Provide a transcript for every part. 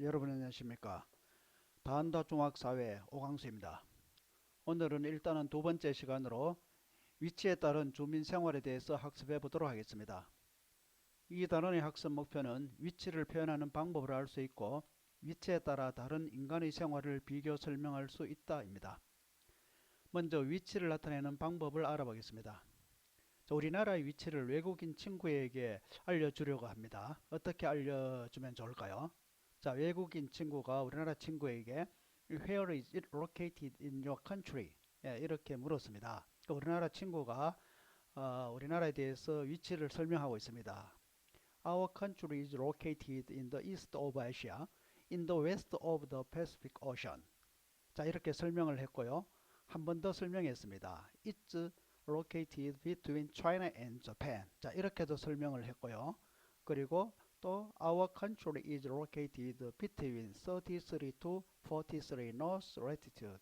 여러분 안녕하십니까? 다한다 종합사회 오강수입니다. 오늘은 일단은 두 번째 시간으로 위치에 따른 주민 생활에 대해서 학습해 보도록 하겠습니다. 이 단원의 학습 목표는 위치를 표현하는 방법을 알 수 있고 위치에 따라 다른 인간의 생활을 비교 설명할 수 있다입니다. 먼저 위치를 나타내는 방법을 알아보겠습니다. 우리나라의 위치를 외국인 친구에게 알려주려고 합니다. 어떻게 알려주면 좋을까요? 자, 외국인 친구가 우리나라 친구에게 Where is it located in your country? 예, 이렇게 물었습니다. 우리나라 친구가 우리나라에 대해서 위치를 설명하고 있습니다. Our country is located in the east of Asia, in the west of the Pacific Ocean. 자, 이렇게 설명을 했고요. 한 번 더 설명했습니다. It's located between China and Japan. 자, 이렇게도 설명을 했고요. 그리고 또 Our country is located between 33 to 43 north latitude,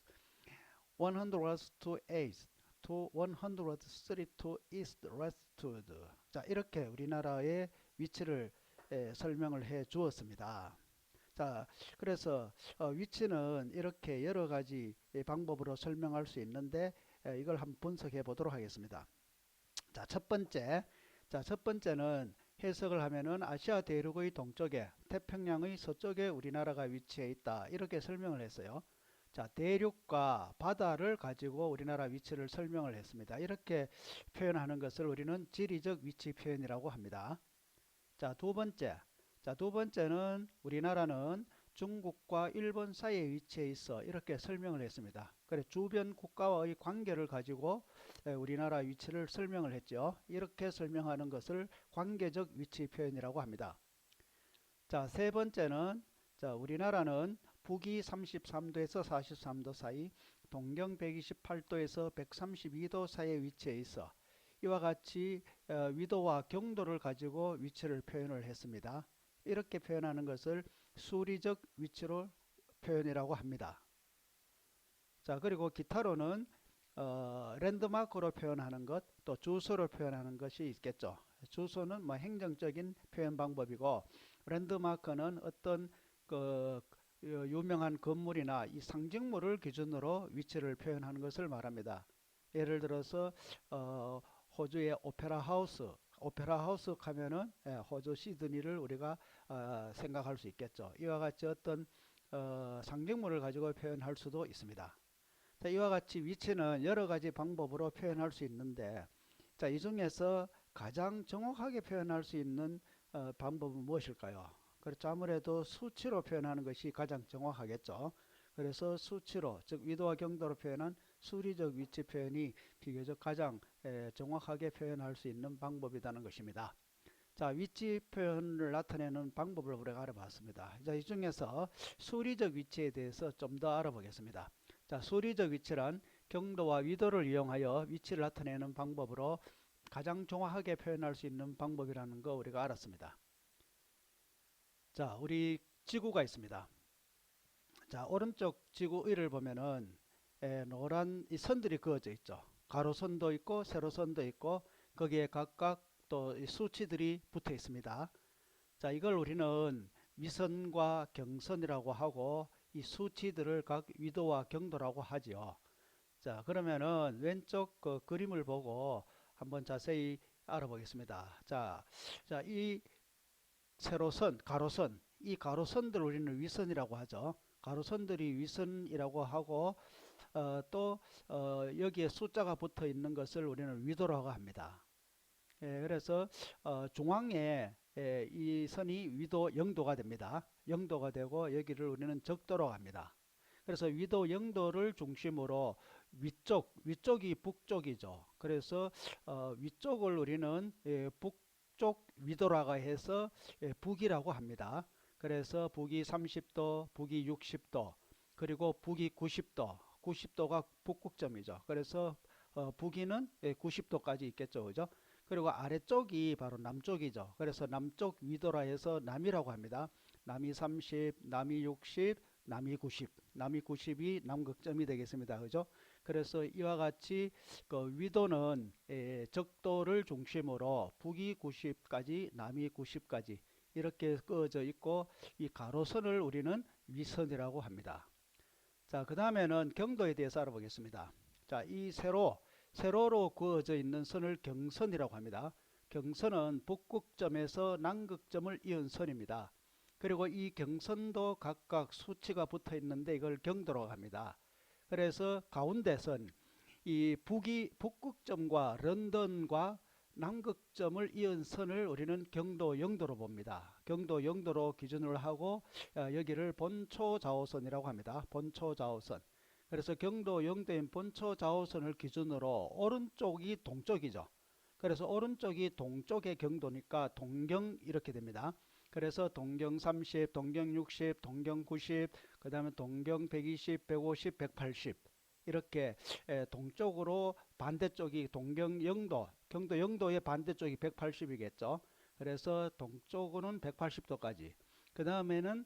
102 east to 132 east latitude. 자, 이렇게 우리나라의 위치를 설명을 해 주었습니다. 자, 그래서 위치는 이렇게 여러 가지 방법으로 설명할 수 있는데 이걸 한번 분석해 보도록 하겠습니다. 자, 첫 번째는 해석을 하면은 아시아 대륙의 동쪽에 태평양의 서쪽에 우리나라가 위치해 있다. 이렇게 설명을 했어요. 자, 대륙과 바다를 가지고 우리나라 위치를 설명을 했습니다. 이렇게 표현하는 것을 우리는 지리적 위치 표현이라고 합니다. 자, 두 번째는 우리나라는 중국과 일본 사이에 위치해 있어 이렇게 설명을 했습니다. 그래 주변 국가와의 관계를 가지고 우리나라 위치를 설명을 했죠. 이렇게 설명하는 것을 관계적 위치 표현이라고 합니다. 자, 세 번째는 우리나라는 북위 33도에서 43도 사이, 동경 128도에서 132도 사이에 위치해 있어 이와 같이 위도와 경도를 가지고 위치를 표현을 했습니다. 이렇게 표현하는 것을 수리적 위치로 표현이라고 합니다. 자, 그리고 기타로는 랜드마크로 표현하는 것, 또 주소로 표현하는 것이 있겠죠. 주소는 뭐 행정적인 표현 방법이고, 랜드마크는 어떤 그 유명한 건물이나 이 상징물을 기준으로 위치를 표현하는 것을 말합니다. 예를 들어서 호주의 오페라 하우스 하면은 호주 시드니를 우리가 생각할 수 있겠죠. 이와 같이 어떤 상징물을 가지고 표현할 수도 있습니다. 자, 이와 같이 위치는 여러 가지 방법으로 표현할 수 있는데, 자, 이 중에서 가장 정확하게 표현할 수 있는 방법은 무엇일까요? 그렇죠. 아무래도 수치로 표현하는 것이 가장 정확하겠죠. 그래서 수치로, 즉 위도와 경도로 표현한 수리적 위치 표현이 비교적 가장 정확하게 표현할 수 있는 방법이라는 것입니다. 자, 위치 표현을 나타내는 방법을 우리가 알아봤습니다. 자, 이 중에서 수리적 위치에 대해서 좀 더 알아보겠습니다. 자, 수리적 위치란 경도와 위도를 이용하여 위치를 나타내는 방법으로 가장 정확하게 표현할 수 있는 방법이라는 거 우리가 알았습니다. 자, 우리 지구가 있습니다. 자, 오른쪽 지구 위를 보면은 노란 이 선들이 그어져 있죠. 가로선도 있고 세로선도 있고 거기에 각각 또 수치들이 붙어 있습니다. 자, 이걸 우리는 위선과 경선이라고 하고 이 수치들을 각 위도와 경도라고 하지요. 자, 그러면은 왼쪽 그 그림을 보고 한번 자세히 알아보겠습니다. 이 세로선, 가로선, 이 가로선들 우리는 위선이라고 하죠. 가로선들이 위선이라고 하고 여기에 숫자가 붙어 있는 것을 우리는 위도라고 합니다. 그래서 중앙에 이 선이 위도 0도가 됩니다. 0도가 되고 여기를 우리는 적도로 합니다. 그래서 위도 0도를 중심으로 위쪽이 북쪽이죠. 그래서 위쪽을 우리는 북쪽 위도라고 해서 북이라고 합니다. 그래서 북이 30도, 북이 60도, 그리고 북이 90도, 90도가 북극점이죠. 그래서 북위는 90도까지 있겠죠. 그죠? 그리고 아래쪽이 바로 남쪽이죠. 그래서 남쪽 위도라 해서 남이라고 합니다. 남이 30, 남이 60, 남이 90, 남이 90이 남극점이 되겠습니다. 그죠? 그래서 이와 같이 그 위도는 적도를 중심으로 북위 90까지, 남위 90까지 이렇게 그어져 있고 이 가로선을 우리는 위선이라고 합니다. 자, 그 다음에는 경도에 대해서 알아보겠습니다. 자, 이 세로로 그어져 있는 선을 경선이라고 합니다. 경선은 북극점에서 남극점을 이은 선입니다. 그리고 이 경선도 각각 수치가 붙어 있는데 이걸 경도라고 합니다. 그래서 가운데 선, 이 북극점과 런던과 남극점을 이은 선을 우리는 경도 영도로 봅니다. 경도 영도로 기준을 하고 여기를 본초 좌우선이라고 합니다. 본초 좌우선. 그래서 경도 영도인 본초 좌우선을 기준으로 오른쪽이 동쪽이죠. 그래서 오른쪽이 동쪽의 경도니까 동경 이렇게 됩니다. 그래서 동경 30, 동경 60, 동경 90, 그 다음에 동경 120, 150, 180 이렇게 동쪽으로 반대쪽이 동경 영도, 경도 영도의 반대쪽이 180이겠죠. 그래서 동쪽으로는 180도까지. 그 다음에는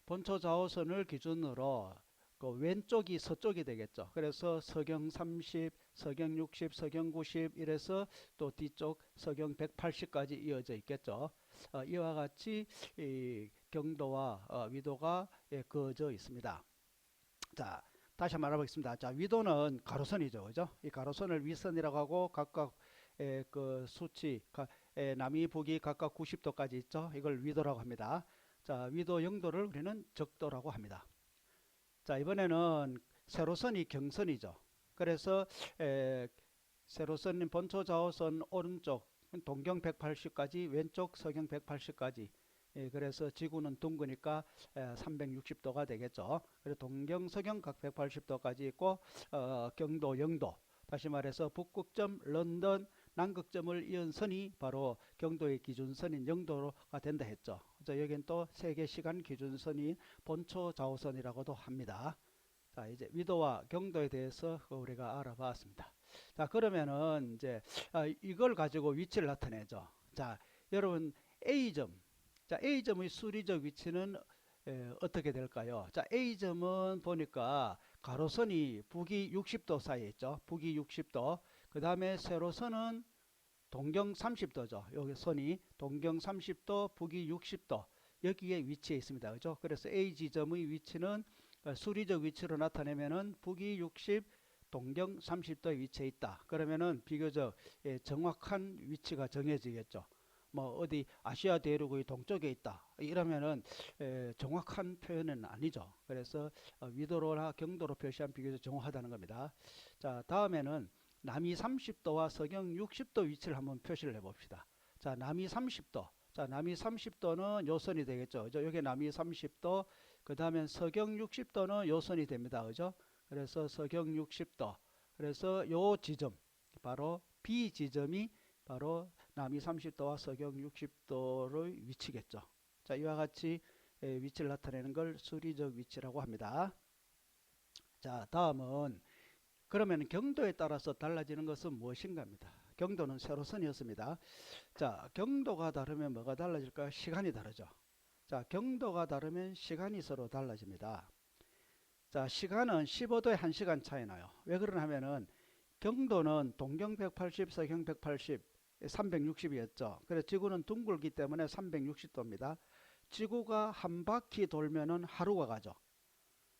본초 좌우선을 기준으로 그 왼쪽이 서쪽이 되겠죠. 그래서 서경 30, 서경 60, 서경 90 이래서 또 뒤쪽 서경 180까지 이어져 있겠죠. 이와 같이 이 경도와 위도가 그어져 있습니다. 자, 다시 한번 알아보겠습니다. 자, 위도는 가로선이죠. 그죠? 이 가로선을 위선이라고 하고 각각 그 수치 남이 북이 각각 90도까지 있죠. 이걸 위도라고 합니다. 자, 위도 영도를 우리는 적도라고 합니다. 자, 이번에는 세로선이 경선이죠. 그래서 세로선인 본초 좌우선 오른쪽 동경 180까지 왼쪽 서경 180까지 그래서 지구는 둥그니까 360도가 되겠죠. 그래서 동경 서경 각 180도까지 있고 경도 영도 다시 말해서 북극점 런던 남극점을 이은 선이 바로 경도의 기준선인 영도가 된다 했죠. 여기는 또 세계 시간 기준선인 본초 좌우선이라고도 합니다. 자, 이제 위도와 경도에 대해서 우리가 알아봤습니다. 자, 그러면은 이제 이걸 가지고 위치를 나타내죠. 자, 여러분 A점. 자, A점의 수리적 위치는 어떻게 될까요? 자, A점은 보니까 가로선이 북위 60도 사이에 있죠. 북위 60도. 그 다음에 세로선은 동경 30도죠. 여기 선이 동경 30도, 북위 60도. 여기에 위치해 있습니다. 그죠? 그래서 A 지점의 위치는 수리적 위치로 나타내면은 북위 60, 동경 30도에 위치해 있다. 그러면은 비교적 정확한 위치가 정해지겠죠. 뭐 어디 아시아 대륙의 동쪽에 있다 이러면은 정확한 표현은 아니죠. 그래서 위도로나 경도로 표시하면 비교적 정확하다는 겁니다. 자, 다음에는 남위 30도와 서경 60도 위치를 한번 표시를 해봅시다. 자, 남위 30도. 자, 남위 30도는 요선이 되겠죠. 그죠? 여기 남위 30도, 그 다음에 서경 60도는 요선이 됩니다. 그죠? 그래서 서경 60도. 그래서 요 지점, 바로 B 지점이 바로 남위 30도와 서경 60도의 위치겠죠. 자, 이와 같이 위치를 나타내는 걸 수리적 위치라고 합니다. 자, 다음은 그러면 경도에 따라서 달라지는 것은 무엇인가입니다. 경도는 세로선이었습니다. 자, 경도가 다르면 뭐가 달라질까요? 시간이 다르죠. 자, 경도가 다르면 시간이 서로 달라집니다. 자, 시간은 15도에 1시간 차이 나요. 왜 그러냐 하면은 경도는 동경 180, 서경 180, 360이었죠. 그래서 지구는 둥글기 때문에 360도입니다. 지구가 한 바퀴 돌면은 하루가 가죠.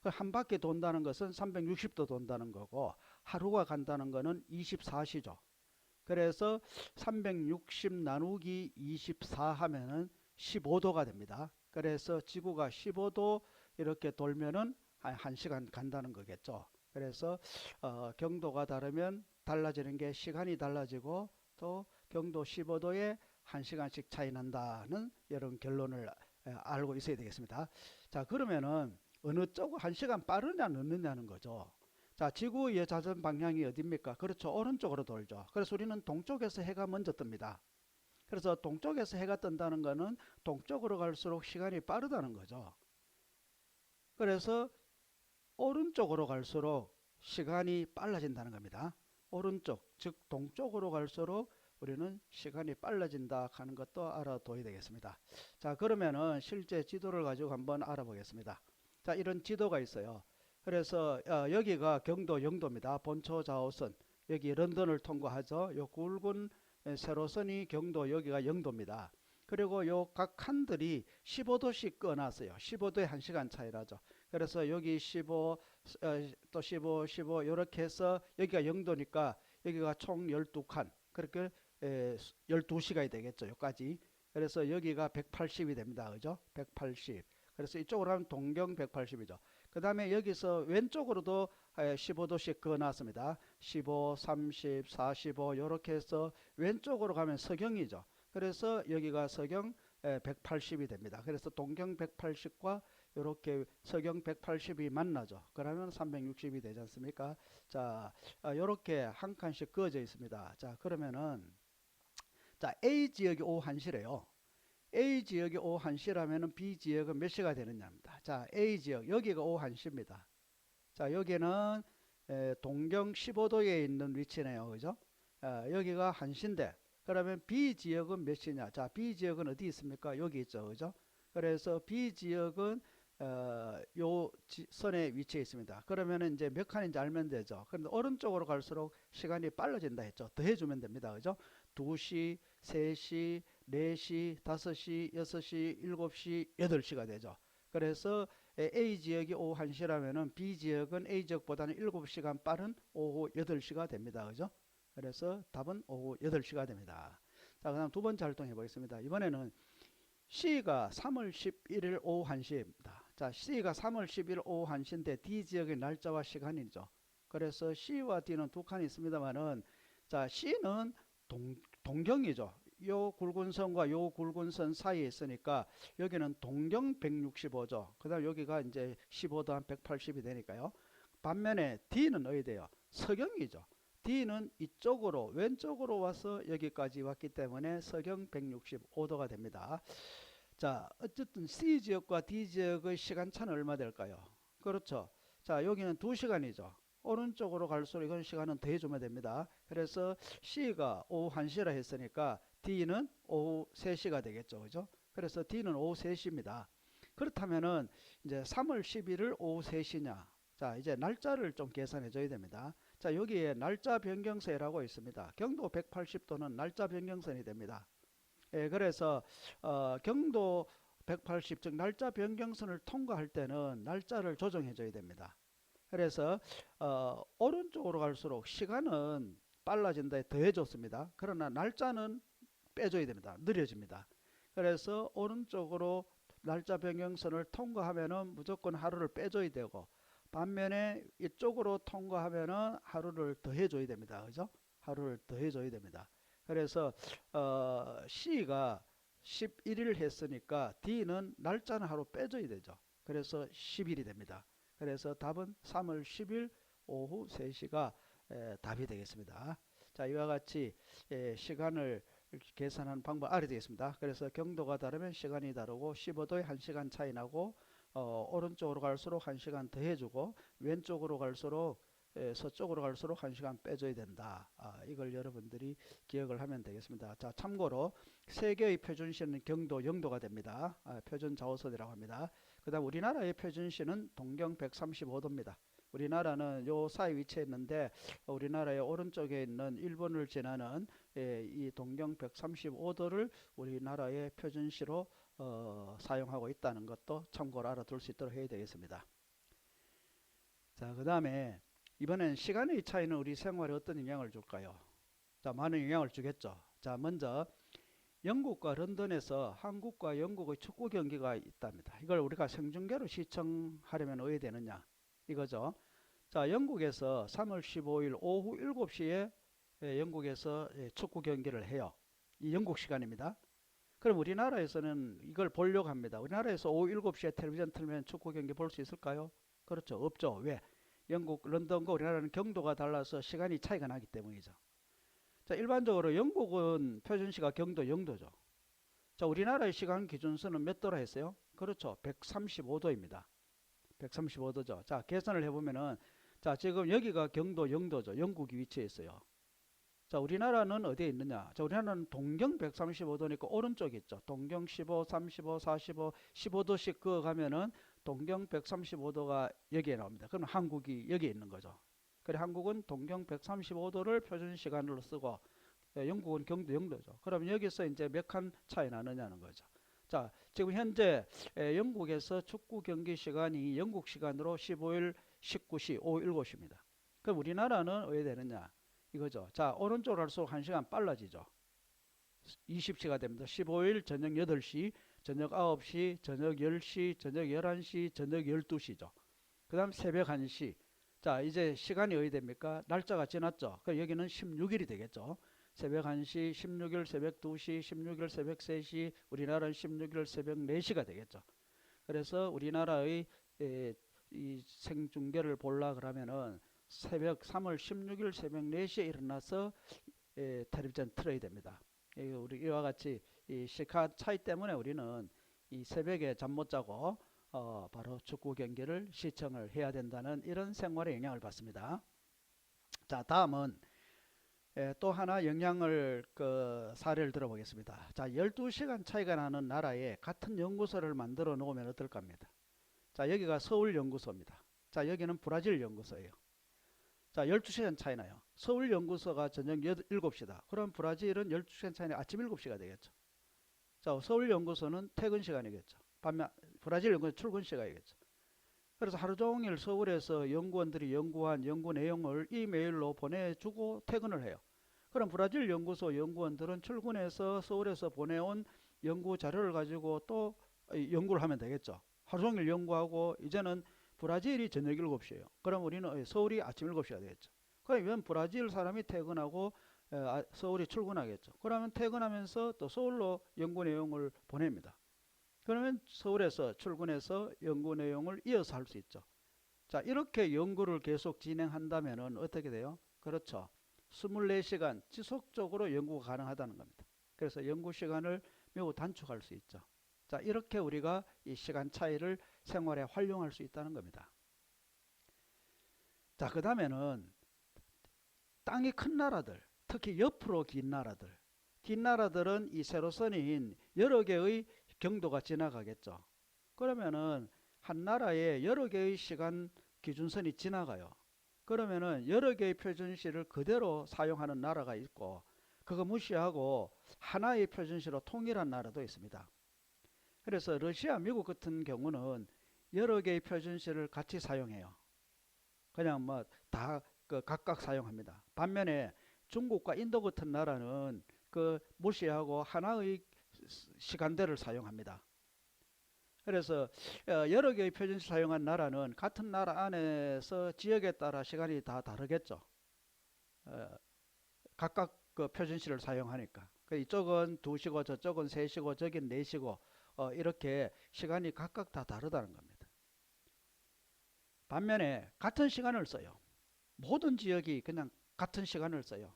한 바퀴 돈다는 것은 360도 돈다는 거고 하루가 간다는 것은 24시죠. 그래서 360 나누기 24 하면은 15도가 됩니다. 그래서 지구가 15도 이렇게 돌면은 한 1시간 간다는 거겠죠. 그래서 경도가 다르면 달라지는 게 시간이 달라지고 또 경도 15도에 1시간씩 차이 난다는 이런 결론을 알고 있어야 되겠습니다. 자, 그러면은 어느 쪽 1시간 빠르냐 늦느냐는 거죠. 자, 지구의 자전 방향이 어디입니까? 그렇죠. 오른쪽으로 돌죠. 그래서 우리는 동쪽에서 해가 먼저 뜹니다. 그래서 동쪽에서 해가 뜬다는 것은 동쪽으로 갈수록 시간이 빠르다는 거죠. 그래서 오른쪽으로 갈수록 시간이 빨라진다는 겁니다. 오른쪽, 즉 동쪽으로 갈수록 우리는 시간이 빨라진다 하는 것도 알아둬야 되겠습니다. 자, 그러면은 실제 지도를 가지고 한번 알아보겠습니다. 자, 이런 지도가 있어요. 그래서 여기가 경도 영도입니다. 본초 좌우선. 여기 런던을 통과하죠. 요 굵은 세로선이 경도, 여기가 영도입니다. 그리고 요 각 칸들이 15도씩 꺼놨어요. 15도에 1시간 차이라죠. 그래서 여기 15, 또 15, 15 이렇게 해서 여기가 0도니까 여기가 총 12칸. 그렇게 12시간이 되겠죠. 여기까지. 그래서 여기가 180이 됩니다. 그죠? 180. 그래서 이쪽으로 하면 동경 180이죠. 그 다음에 여기서 왼쪽으로도 15도씩 그어놨습니다. 15, 30, 45 이렇게 해서 왼쪽으로 가면 서경이죠. 그래서 여기가 서경 180이 됩니다. 그래서 동경 180과 이렇게 서경 180이 만나죠. 그러면 360이 되지 않습니까? 자, 이렇게 한 칸씩 그어져 있습니다. 자, 그러면은 자, A 지역이 오후 1시래요. A 지역이 오후 1시라면 B 지역은 몇 시가 되느냐입니다. 자, A 지역 여기가 오후 1시입니다. 자, 여기는 동경 15도에 있는 위치네요. 그죠? 여기가 1시인데 그러면 B 지역은 몇 시냐? 자, B 지역은 어디 있습니까? 여기 있죠. 그죠? 그래서 B 지역은 요 선에 위치해 있습니다. 그러면 이제 몇 칸인지 알면 되죠. 그런데 오른쪽으로 갈수록 시간이 빨라진다 했죠. 더해주면 됩니다. 그죠? 2시, 3시, 4시, 5시, 6시, 7시, 8시가 되죠. 그래서 A 지역이 오후 1시라면은 B 지역은 A 지역보다는 7시간 빠른 오후 8시가 됩니다. 그죠? 그래서 답은 오후 8시가 됩니다. 자, 그다음 두 번째 활동 해보겠습니다. 이번에는 C가 3월 11일 오후 1시입니다. 자, C가 3월 11일 오후 1시인데 D 지역의 날짜와 시간이죠. 그래서 C와 D는 두 칸이 있습니다만은 자, C는 동경이죠. 요 굵은 선과 요 굵은 선 사이에 있으니까 여기는 동경 165죠. 그 다음 여기가 이제 15 더한 180이 되니까요. 반면에 D는 어디 돼요? 서경이죠. D는 이쪽으로 왼쪽으로 와서 여기까지 왔기 때문에 서경 165도가 됩니다. 자, 어쨌든 C 지역과 D 지역의 시간차는 얼마 될까요? 그렇죠. 자, 여기는 2시간이죠. 오른쪽으로 갈수록 이건 시간은 더해주면 됩니다. 그래서 C가 오후 1시라 했으니까 D는 오후 3시가 되겠죠. 그죠? 그래서 D는 오후 3시입니다. 그렇다면은 이제 3월 11일 오후 3시냐. 자, 이제 날짜를 좀 계산해 줘야 됩니다. 자, 여기에 날짜 변경세라고 있습니다. 경도 180도는 날짜 변경선이 됩니다. 예, 그래서 경도 180, 즉 날짜 변경선을 통과할 때는 날짜를 조정해 줘야 됩니다. 그래서 오른쪽으로 갈수록 시간은 빨라진다 더해 줬습니다. 그러나 날짜는 빼줘야 됩니다. 느려집니다. 그래서 오른쪽으로 날짜 변경선을 통과하면은 무조건 하루를 빼줘야 되고 반면에 이쪽으로 통과하면은 하루를 더해 줘야 됩니다. 그죠? 하루를 더해 줘야 됩니다. 그래서 C가 11일 했으니까 D는 날짜는 하루 빼줘야 되죠. 그래서 10일이 됩니다. 그래서 답은 3월 10일 오후 3시가 답이 되겠습니다. 자, 이와 같이 시간을 계산하는 방법 알아야 되겠습니다. 그래서 경도가 다르면 시간이 다르고 15도에 1시간 차이 나고 오른쪽으로 갈수록 1시간 더 해주고 왼쪽으로 갈수록 서쪽으로 갈수록 1시간 빼줘야 된다. 이걸 여러분들이 기억을 하면 되겠습니다. 자, 참고로 세계의 표준시는 경도 0도가 됩니다. 표준 자오선이라고 합니다. 그 다음 우리나라의 표준시는 동경 135도입니다. 우리나라는 요 사이 위치에 있는데 우리나라의 오른쪽에 있는 일본을 지나는 이 동경 135도를 우리나라의 표준시로 사용하고 있다는 것도 참고로 알아둘 수 있도록 해야 되겠습니다. 자, 그 다음에 이번엔 시간의 차이는 우리 생활에 어떤 영향을 줄까요? 자, 많은 영향을 주겠죠. 자, 먼저 영국과 런던에서 한국과 영국의 축구 경기가 있답니다. 이걸 우리가 생중계로 시청하려면 어떻게 되느냐 이거죠. 자, 영국에서 3월 15일 오후 7시에 영국에서 축구 경기를 해요. 이 영국 시간입니다. 그럼 우리나라에서는 이걸 보려고 합니다. 우리나라에서 오후 7시에 텔레비전 틀면 축구 경기 볼 수 있을까요? 그렇죠. 없죠. 왜? 영국, 런던과 우리나라는 경도가 달라서 시간이 차이가 나기 때문이죠. 자, 일반적으로 영국은 표준시가 경도 0도죠. 자, 우리나라의 시간 기준선은 몇 도라 했어요? 그렇죠. 135도입니다. 135도죠. 자, 계산을 해보면은 자, 지금 여기가 경도 0도죠. 영국이 위치해 있어요. 자, 우리나라는 어디에 있느냐? 자, 우리나라는 동경 135도니까 오른쪽에 있죠. 동경 15, 35, 45, 15도씩 그어가면은 동경 135도가 여기에 나옵니다. 그럼 한국이 여기에 있는 거죠. 그래 한국은 동경 135도를 표준 시간으로 쓰고 영국은 경도 0도죠. 그럼 여기서 이제 몇 칸 차이 나느냐는 거죠. 자, 지금 현재 영국에서 축구 경기 시간이 영국 시간으로 15일 19시 오후 7시입니다. 그럼 우리나라는 왜 되느냐? 이거죠. 자, 오른쪽으로 할수록 1시간 빨라지죠. 20시가 됩니다. 15일 저녁 8시, 저녁 9시, 저녁 10시, 저녁 11시, 저녁 12시죠. 그 다음 새벽 1시. 자, 이제 시간이 어디 됩니까? 날짜가 지났죠. 그럼 여기는 16일이 되겠죠. 새벽 1시, 16일 새벽 2시, 16일 새벽 3시, 우리나라는 16일 새벽 4시가 되겠죠. 그래서 우리나라의 이 생중계를 보려 그러면은 새벽 3월 16일 새벽 4시에 일어나서 텔레비전 틀어야 됩니다. 우리 이와 같이 이 시간 차이 때문에 우리는 이 새벽에 잠 못 자고 바로 축구 경기를 시청을 해야 된다는 이런 생활에 영향을 받습니다. 자, 다음은 또 하나 영향을 사례를 들어보겠습니다. 자, 12시간 차이가 나는 나라에 같은 연구소를 만들어 놓으면 어떨까 합니다. 자, 여기가 서울 연구소입니다. 자, 여기는 브라질 연구소예요. 자, 12시간 차이 나요. 서울 연구소가 저녁 7시다. 그럼 브라질은 12시간 차이는 아침 7시가 되겠죠. 자, 서울 연구소는 퇴근 시간이겠죠. 반면 브라질 연구소는 출근 시간이겠죠. 그래서 하루 종일 서울에서 연구원들이 연구한 연구 내용을 이메일로 보내주고 퇴근을 해요. 그럼 브라질 연구소 연구원들은 출근해서 서울에서 보내온 연구 자료를 가지고 또 연구를 하면 되겠죠. 하루 종일 연구하고 이제는 브라질이 저녁 7시예요. 그럼 우리는 서울이 아침 7시가 되겠죠. 그러면 브라질 사람이 퇴근하고 서울이 출근하겠죠. 그러면 퇴근하면서 또 서울로 연구 내용을 보냅니다. 그러면 서울에서 출근해서 연구 내용을 이어서 할 수 있죠. 자, 이렇게 연구를 계속 진행한다면 어떻게 돼요? 그렇죠. 24시간 지속적으로 연구가 가능하다는 겁니다. 그래서 연구 시간을 매우 단축할 수 있죠. 자, 이렇게 우리가 이 시간 차이를 생활에 활용할 수 있다는 겁니다. 자, 그 다음에는 땅이 큰 나라들, 특히 옆으로 긴 나라들은 이 세로선인 여러 개의 경도가 지나가겠죠. 그러면은 한 나라에 여러 개의 시간 기준선이 지나가요. 그러면은 여러 개의 표준시를 그대로 사용하는 나라가 있고, 그거 무시하고 하나의 표준시로 통일한 나라도 있습니다. 그래서 러시아, 미국 같은 경우는 여러 개의 표준시를 같이 사용해요. 그냥 뭐 다 각각 사용합니다. 반면에 중국과 인도 같은 나라는 무시하고 하나의 시간대를 사용합니다. 그래서 여러 개의 표준시 사용한 나라는 같은 나라 안에서 지역에 따라 시간이 다 다르겠죠. 각각 그 표준시를 사용하니까. 이쪽은 2시고 저쪽은 3시고 저긴 4시고 이렇게 시간이 각각 다 다르다는 겁니다. 반면에 같은 시간을 써요. 모든 지역이 그냥 같은 시간을 써요.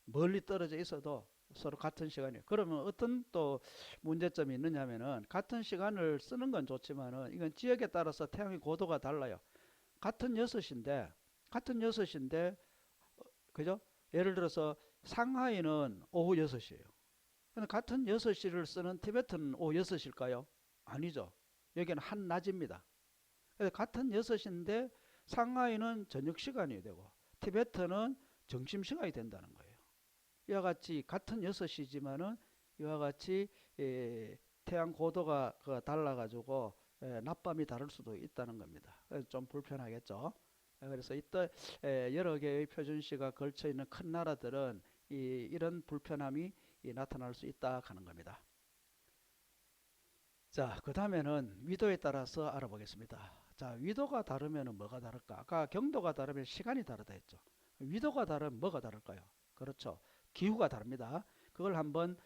멀리 떨어져 있어도 서로 같은 시간이에요. 그러면 어떤 또 문제점이 있느냐 하면은 같은 시간을 쓰는 건 좋지만은 이건 지역에 따라서 태양의 고도가 달라요. 같은 6시인데 그죠? 예를 들어서 상하이는 오후 6시예요. 근데 같은 6시를 쓰는 티베트는 오후 6시일까요? 아니죠. 여기는 한낮입니다. 그래서 같은 6시인데 상하이는 저녁 시간이 되고 티베트는 점심 시간이 된다는 거예요. 이와 같이 같은 6시지만은 이와 같이 태양 고도가 달라가지고 낮밤이 다를 수도 있다는 겁니다. 좀 불편하겠죠. 그래서 이때 여러 개의 표준시가 걸쳐 있는 큰 나라들은 이런 불편함이 나타날 수 있다 하는 겁니다. 자, 그 다음에는 위도에 따라서 알아보겠습니다. 자, 위도가 다르면 뭐가 다를까? 아까 경도가 다르면 시간이 다르다 했죠. 위도가 다르면 뭐가 다를까요? 그렇죠. 기후가 다릅니다. 그걸 한번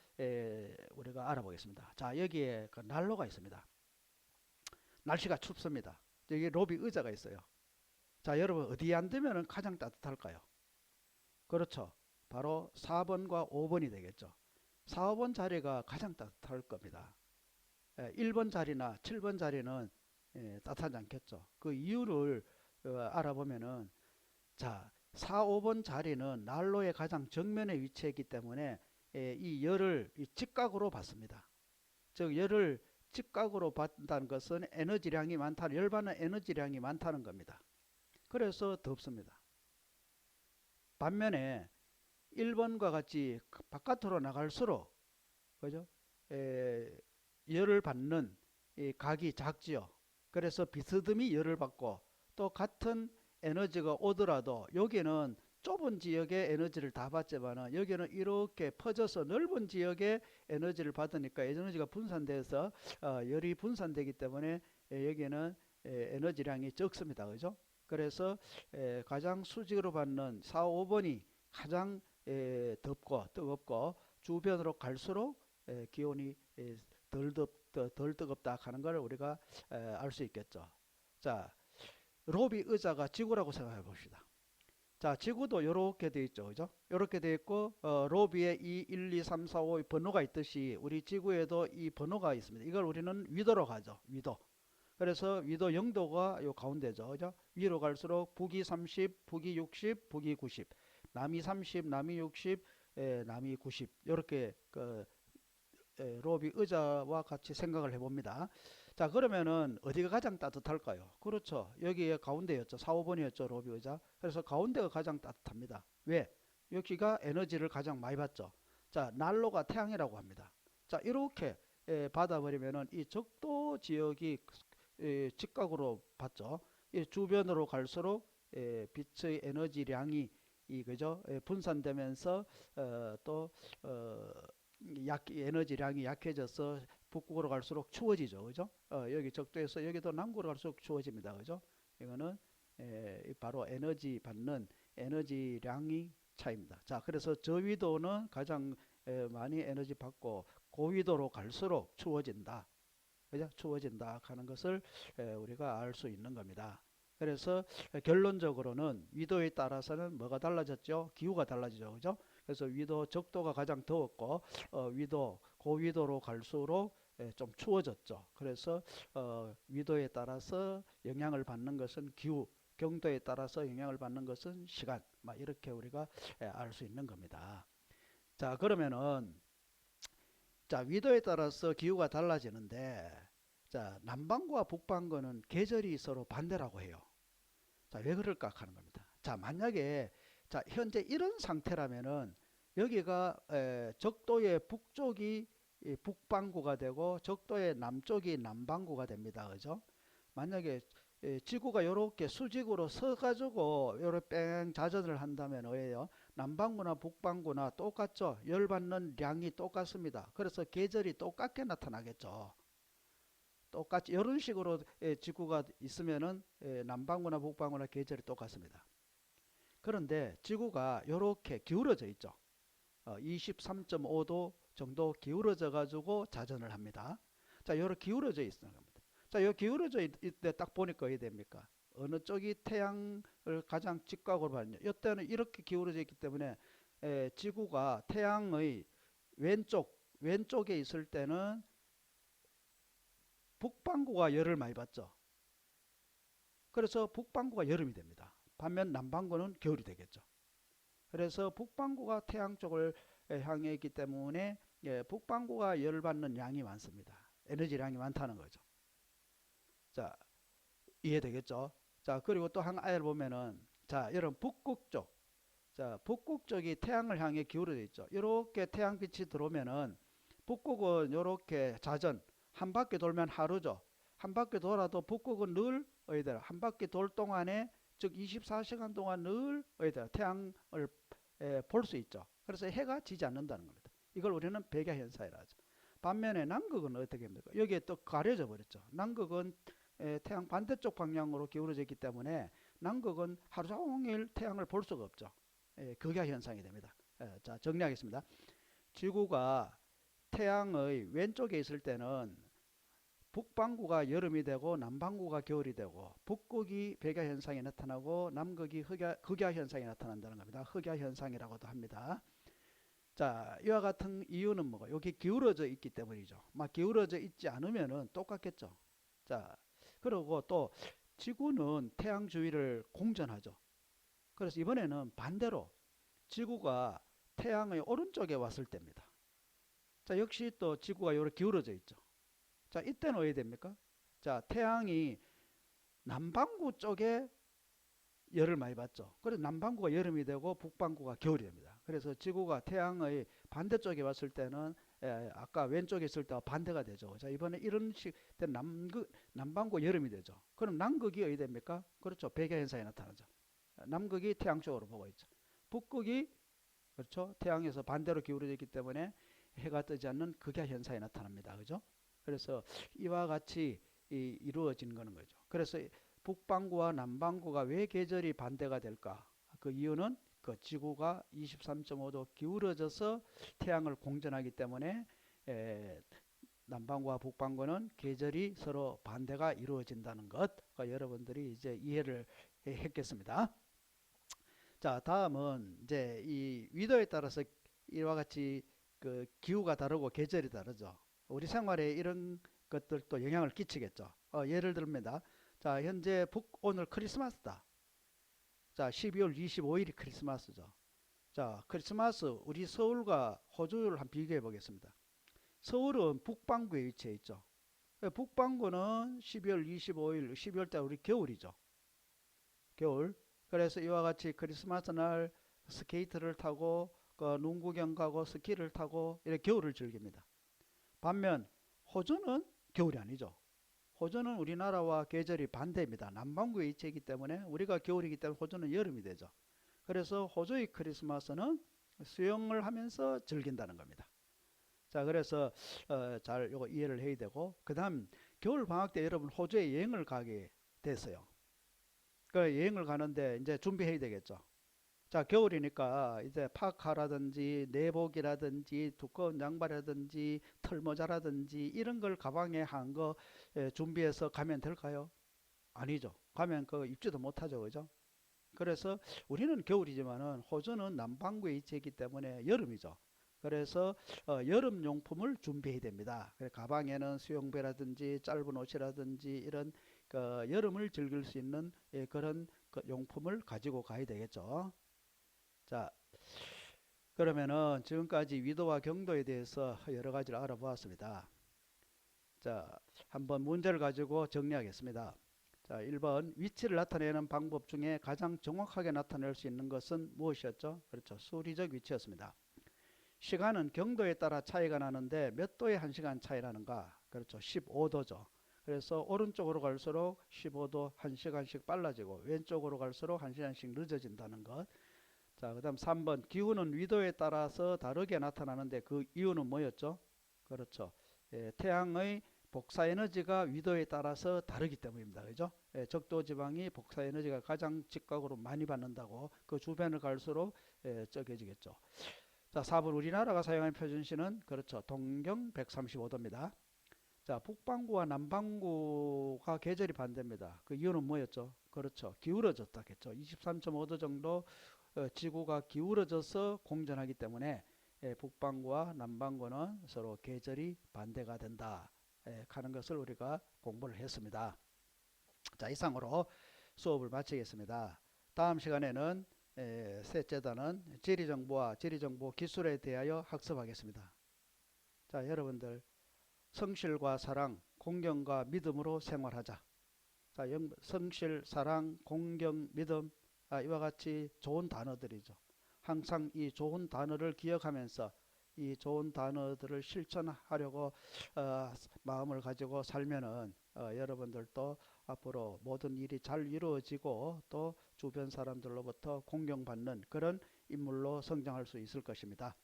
우리가 알아보겠습니다. 자, 여기에 난로가 있습니다. 날씨가 춥습니다. 여기 로비 의자가 있어요. 자, 여러분 어디에 앉으면 가장 따뜻할까요? 그렇죠. 바로 4번과 5번이 되겠죠. 4, 5번 자리가 가장 따뜻할 겁니다. 1번 자리나 7번 자리는 따뜻하지 않겠죠. 그 이유를 알아보면은 자, 4, 5번 자리는 난로의 가장 정면에 위치했기 때문에 이 열을 직각으로 받습니다. 즉 열을 직각으로 받는다는 것은 에너지량이 많다, 열받는 에너지량이 많다는 겁니다. 그래서 덥습니다. 반면에 1번과 같이 바깥으로 나갈수록 그죠? 열을 받는 이 각이 작지요. 그래서 비스듬히 열을 받고 또 같은 에너지가 오더라도 여기는 좁은 지역의 에너지를 다 받지만은 여기는 이렇게 퍼져서 넓은 지역의 에너지를 받으니까 에너지가 분산돼서 열이 분산되기 때문에 여기는 에너지량이 적습니다. 그죠? 그래서 가장 수직으로 받는 4, 5번이 가장 덥고 뜨겁고 주변으로 갈수록 기온이 덜 뜨겁다 하는 걸 우리가 알 수 있겠죠. 자, 로비 의자가 지구라고 생각해 봅시다. 자, 지구도 이렇게 돼 있죠. 그죠? 이렇게 돼 있고 로비에 2, 1, 2, 3, 4, 5 번호가 있듯이 우리 지구에도 이 번호가 있습니다. 이걸 우리는 위도로 가죠. 위도. 그래서 위도 0도가 요 가운데죠. 그죠? 위로 갈수록 북위 30, 북위 60, 북위 90, 남위 30, 남위 60, 남위 90 이렇게 로비 의자와 같이 생각을 해봅니다. 자, 그러면은 어디가 가장 따뜻할까요? 그렇죠. 여기에 가운데였죠. 4, 5번이었죠. 로비 의자. 그래서 가운데가 가장 따뜻합니다. 왜? 여기가 에너지를 가장 많이 받죠. 자, 난로가 태양이라고 합니다. 자, 이렇게 받아버리면은 이 적도 지역이 직각으로 받죠. 이 주변으로 갈수록 빛의 에너지량이 그죠? 분산되면서 또 에너지량이 약해져서 북극으로 갈수록 추워지죠. 그죠? 여기 적도에서 여기도 남극으로 갈수록 추워집니다. 그죠? 이거는 바로 에너지 받는 에너지량이 차이입니다. 자, 그래서 저위도는 가장 많이 에너지 받고 고위도로 갈수록 추워진다. 그죠? 추워진다 하는 것을 우리가 알 수 있는 겁니다. 그래서 결론적으로는 위도에 따라서는 뭐가 달라졌죠? 기후가 달라지죠. 그죠? 그래서 위도 적도가 가장 더웠고 위도 고위도로 갈수록 좀 추워졌죠. 그래서 위도에 따라서 영향을 받는 것은 기후, 경도에 따라서 영향을 받는 것은 시간, 막 이렇게 우리가 알 수 있는 겁니다. 자, 그러면은 자, 위도에 따라서 기후가 달라지는데 자, 남반구와 북반구는 계절이 서로 반대라고 해요. 자, 왜 그럴까 하는 겁니다. 자, 만약에 자, 현재 이런 상태라면은 여기가 적도의 북쪽이 북반구가 되고 적도의 남쪽이 남반구가 됩니다. 그죠? 만약에 지구가 이렇게 수직으로 서가지고 이렇게 뺑 자전을 한다면 왜요? 남반구나 북반구나 똑같죠. 열받는 량이 똑같습니다. 그래서 계절이 똑같게 나타나겠죠. 똑같이 이런 식으로 지구가 있으면은 남반구나 북반구나 계절이 똑같습니다. 그런데 지구가 이렇게 기울어져 있죠. 23.5도 정도 기울어져 가지고 자전을 합니다. 자, 이렇게 기울어져 있는 겁니다. 자, 이 기울어져 있을 때 딱 보니까 어떻게 됩니까? 어느 쪽이 태양을 가장 직각으로 받느냐. 이때는 이렇게 기울어져 있기 때문에 지구가 태양의 왼쪽에 있을 때는 북반구가 열을 많이 받죠. 그래서 북반구가 여름이 됩니다. 반면 남반구는 겨울이 되겠죠. 그래서 북반구가 태양 쪽을 향해 있기 때문에 북반구가 열을 받는 양이 많습니다. 에너지량이 많다는 거죠. 자, 이해되겠죠? 자, 그리고 또 한 아이를 보면은 자, 여러분 북극 쪽. 자, 북극 쪽이 태양을 향해 기울어져 있죠. 이렇게 태양빛이 들어오면은 북극은 이렇게 자전 한 바퀴 돌면 하루죠. 한 바퀴 돌아도 북극은 늘 어디다 한 바퀴 돌 동안에 즉 24시간 동안 늘 어디다 태양을 볼 수 있죠. 그래서 해가 지지 않는다는 겁니다. 이걸 우리는 백야 현상이라 하죠. 반면에 남극은 어떻게 됩니까? 여기에 또 가려져 버렸죠. 남극은 태양 반대쪽 방향으로 기울어져 있기 때문에 남극은 하루 종일 태양을 볼 수가 없죠. 극야 현상이 됩니다. 자, 정리하겠습니다. 지구가 태양의 왼쪽에 있을 때는 북반구가 여름이 되고 남반구가 겨울이 되고 북극이 백야 현상이 나타나고 남극이 극야 현상이 나타난다는 겁니다. 흑야 현상이라고도 합니다. 자, 이와 같은 이유는 뭐가? 여기 기울어져 있기 때문이죠. 막 기울어져 있지 않으면은 똑같겠죠. 자, 그리고 또 지구는 태양 주위를 공전하죠. 그래서 이번에는 반대로 지구가 태양의 오른쪽에 왔을 때입니다. 자, 역시 또 지구가 이렇게 기울어져 있죠. 자, 이때는 어떻게 됩니까? 자, 태양이 남반구 쪽에 열을 많이 받죠. 그래서 남반구가 여름이 되고 북반구가 겨울이 됩니다. 그래서 지구가 태양의 반대쪽에 왔을 때는 아까 왼쪽에 있을 때와 반대가 되죠. 자, 이번에 이런 식 남반구 여름이 되죠. 그럼 남극이 어디 됩니까? 그렇죠. 백야 현상이 나타나죠. 남극이 태양 쪽으로 보고 있죠. 북극이 그렇죠. 태양에서 반대로 기울어져 있기 때문에 해가 뜨지 않는 극야 현상이 나타납니다. 그죠? 그래서 이와 같이 이루어지는 거는 거죠. 그래서 북반구와 남반구가 왜 계절이 반대가 될까? 그 이유는 그 지구가 23.5도 기울어져서 태양을 공전하기 때문에 남반구와 북반구는 계절이 서로 반대가 이루어진다는 것, 여러분들이 이제 이해를 했겠습니다. 자, 다음은 이제 이 위도에 따라서 이와 같이 그 기후가 다르고 계절이 다르죠. 우리 생활에 이런 것들도 영향을 끼치겠죠. 예를 들면 자, 현재 오늘 크리스마스다. 자, 12월 25일이 크리스마스죠. 자, 크리스마스 우리 서울과 호주를 한번 비교해 보겠습니다. 서울은 북반구에 위치해 있죠. 북반구는 12월 25일, 12월 달 우리 겨울이죠. 겨울. 그래서 이와 같이 크리스마스 날 스케이트를 타고 눈 구경 가고 스키를 타고 이렇게 겨울을 즐깁니다. 반면 호주는 겨울이 아니죠. 호주는 우리나라와 계절이 반대입니다. 남반구에 위치하기 때문에 우리가 겨울이기 때문에 호주는 여름이 되죠. 그래서 호주의 크리스마스는 수영을 하면서 즐긴다는 겁니다. 자, 그래서 잘 요거 이해를 해야 되고, 그 다음 겨울 방학 때 여러분 호주에 여행을 가게 됐어요. 그 여행을 가는데 이제 준비해야 되겠죠. 자, 겨울이니까 이제 파카라든지 내복이라든지 두꺼운 양말이라든지 털모자라든지 이런 걸 가방에 한 거 준비해서 가면 될까요? 아니죠. 가면 그 입지도 못하죠. 그죠? 그래서 우리는 겨울이지만은 호주는 남반구에 위치했기 때문에 여름이죠. 그래서 여름 용품을 준비해야 됩니다. 가방에는 수영배라든지 짧은 옷이라든지 이런 그 여름을 즐길 수 있는 그런 그 용품을 가지고 가야 되겠죠. 자, 그러면은 지금까지 위도와 경도에 대해서 여러 가지를 알아보았습니다. 자, 한번 문제를 가지고 정리하겠습니다. 자, 1번 위치를 나타내는 방법 중에 가장 정확하게 나타낼 수 있는 것은 무엇이었죠? 그렇죠. 수리적 위치였습니다. 시간은 경도에 따라 차이가 나는데 몇 도의 1시간 차이 나는가? 그렇죠. 15도죠. 그래서 오른쪽으로 갈수록 15도 1시간씩 빨라지고 왼쪽으로 갈수록 1시간씩 늦어진다는 것. 자, 그 다음 3번 기후는 위도에 따라서 다르게 나타나는데 그 이유는 뭐였죠? 그렇죠. 태양의 복사 에너지가 위도에 따라서 다르기 때문입니다. 그죠? 적도 지방이 복사 에너지가 가장 직각으로 많이 받는다고 그 주변을 갈수록 적해지겠죠. 자, 4번 우리나라가 사용하는 표준시는 그렇죠. 동경 135도입니다. 자, 북반구와 남반구가 계절이 반대입니다. 그 이유는 뭐였죠? 그렇죠. 기울어졌다겠죠. 23.5도 정도 지구가 기울어져서 공전하기 때문에 북반구와 남반구는 서로 계절이 반대가 된다 하는 것을 우리가 공부를 했습니다. 자, 이상으로 수업을 마치겠습니다. 다음 시간에는 셋째 단은 지리정보와 지리정보 기술에 대하여 학습하겠습니다. 자, 여러분들 성실과 사랑, 공경과 믿음으로 생활하자. 자, 성실, 사랑, 공경, 믿음 이와 같이 좋은 단어들이죠. 항상 이 좋은 단어를 기억하면서 이 좋은 단어들을 실천하려고 마음을 가지고 살면은 여러분들도 앞으로 모든 일이 잘 이루어지고 또 주변 사람들로부터 공경받는 그런 인물로 성장할 수 있을 것입니다.